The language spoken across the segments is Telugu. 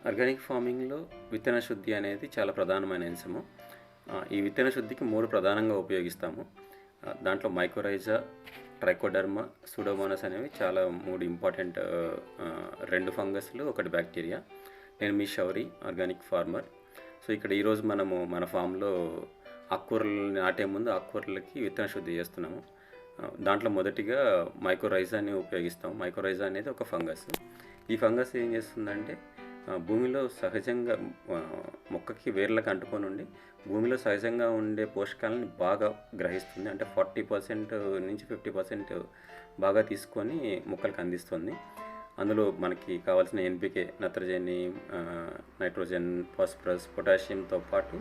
ఆర్గానిక్ ఫార్మింగ్‌లో విత్తన శుద్ధి అనేది చాలా ప్రధానమైన అంశము. ఈ విత్తన శుద్ధికి 3 ప్రధానంగా ఉపయోగిస్తాము. దాంట్లో మైకోరైజా, ట్రైకోడర్మా, సూడోమోనాస్ అనేవి చాలా 3 ఇంపార్టెంట్ 2 ఫంగస్‌లు, 1 బ్యాక్టీరియా. నేను మీ శౌరి, ఆర్గానిక్ ఫార్మర్. సో, ఇక్కడ ఈరోజు మనము మన ఫామ్‌లో ఆకుకూరలు నాటే ముందు ఆకుకూరలకి విత్తన శుద్ధి చేస్తున్నాము. దాంట్లో మొదటిగా మైకోరైజాని ఉపయోగిస్తాం. మైకోరైజా అనేది ఒక ఫంగస్. ఈ ఫంగస్ ఏం చేస్తుందంటే భూమిలో సహజంగా మొక్కకి వేర్లకు అంటుకొని ఉండి భూమిలో సహజంగా ఉండే పోషకాలను బాగా గ్రహిస్తుంది. అంటే 40% నుంచి 50% బాగా తీసుకొని మొక్కలకు అందిస్తుంది. అందులో మనకి కావాల్సిన ఎన్పికే, నత్రజని, నైట్రోజన్, ఫాస్ఫరస్, పొటాషియంతో పాటు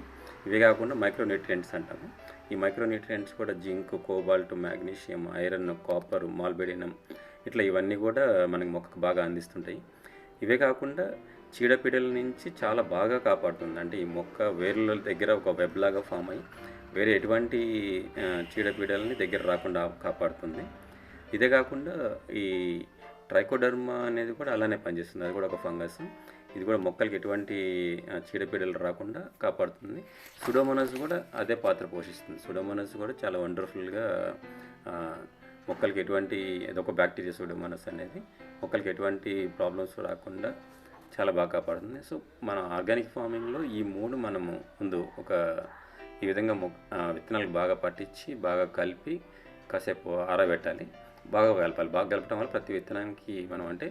ఇవే కాకుండా మైక్రోన్యూట్రియంట్స్ అంటాము. ఈ మైక్రోన్యూట్రియంట్స్ కూడా zinc, cobalt, magnesium, iron, copper, molybdenum ఇట్లా ఇవన్నీ కూడా మనకి మొక్కకు బాగా అందిస్తుంటాయి. ఇవే కాకుండా చీడపీడల నుంచి చాలా బాగా కాపాడుతుంది. అంటే ఈ మొక్క వేర్ల దగ్గర ఒక వెబ్ లాగా ఫామ్ అయ్యి వేరే ఎటువంటి చీడపీడలని దగ్గర రాకుండా కాపాడుతుంది. ఇదే కాకుండా ఈ ట్రైకోడర్మా అనేది కూడా అలానే పనిచేస్తుంది. అది కూడా ఒక ఫంగస్. ఇది కూడా మొక్కలకి ఎటువంటి చీడపీడలు రాకుండా కాపాడుతుంది. సూడోమోనాస్ కూడా అదే పాత్ర పోషిస్తుంది. సూడోమోనాస్ కూడా చాలా వండర్ఫుల్గా మొక్కలకి ఎటువంటి ఏదొక బ్యాక్టీరియా సూడోమోనాస్ అనేది మొక్కలకి ఎటువంటి ప్రాబ్లమ్స్ రాకుండా చాలా బాగా కాపాడుతుంది. సో, మన ఆర్గానిక్ ఫార్మింగ్లో ఈ 3 మనము ముందు ఈ విధంగా విత్తనాలకు బాగా పట్టించి బాగా కలిపి కాసేపు ఆరబెట్టాలి. బాగా కలపాలి. బాగా కలపడం వల్ల ప్రతి విత్తనానికి మనం అంటే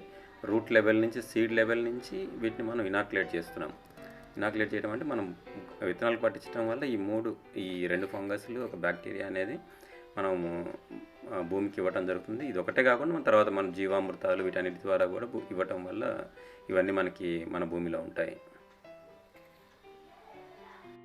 రూట్ లెవెల్ నుంచి సీడ్ లెవెల్ నుంచి వీటిని మనం ఇనాక్యులేట్ చేస్తున్నాం. ఇనాక్యులేట్ చేయడం అంటే మనం విత్తనాలు పట్టించడం వల్ల ఈ 2 ఫంగస్లు, 1 బ్యాక్టీరియా అనేది మనము భూమికి ఇవ్వటం జరుగుతుంది. ఇది ఒకటే కాకుండా తర్వాత మన జీవామృతాలు వీటన్నిటి ద్వారా కూడా ఇవ్వటం వల్ల ఇవన్నీ మనకి మన భూమిలో ఉంటాయి.